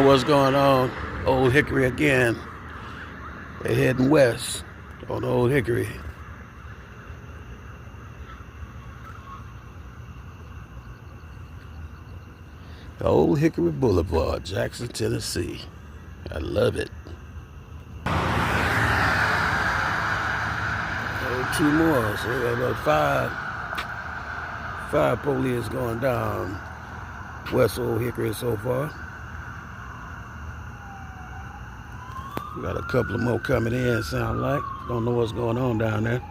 what's going on. Old Hickory again. They're heading west on Old Hickory. Old Hickory Boulevard, Jackson, Tennessee. I love it. Oh, 2 more, so we got about five police going down West Old Hickory so far. We got a couple of more coming in, sound like. Don't know what's going on down there.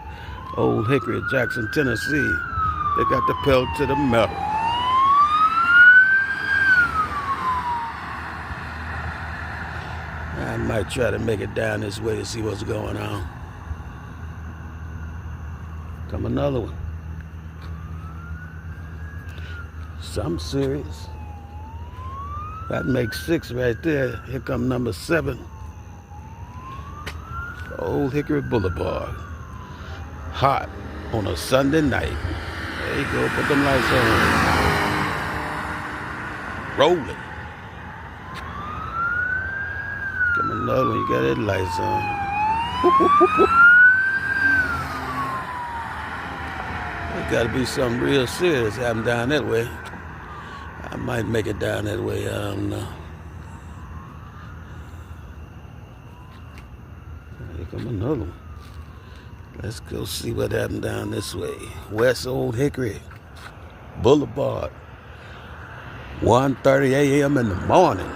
Old Hickory, Jackson, Tennessee. They got the pedal to the metal. I might try to make it down this way to see what's going on. Come another one. Something serious. That makes 6 right there. Here come number 7. Old Hickory Boulevard. Hot on a Sunday night. There you go. Put them lights on. Rolling. Come another one. You got that lights on. Whoop, whoop, whoop, whoop. There's got to be something real serious happening down that way. I might make it down that way. I don't know. Here come another one. Let's go see what happened down this way. West Old Hickory Boulevard. 1:30 a.m. in the morning.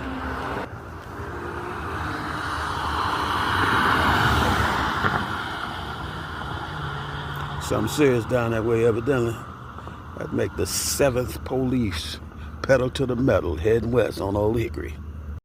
Something serious down that way, evidently. That'd make the 7th police pedal to the metal heading west on Old Hickory.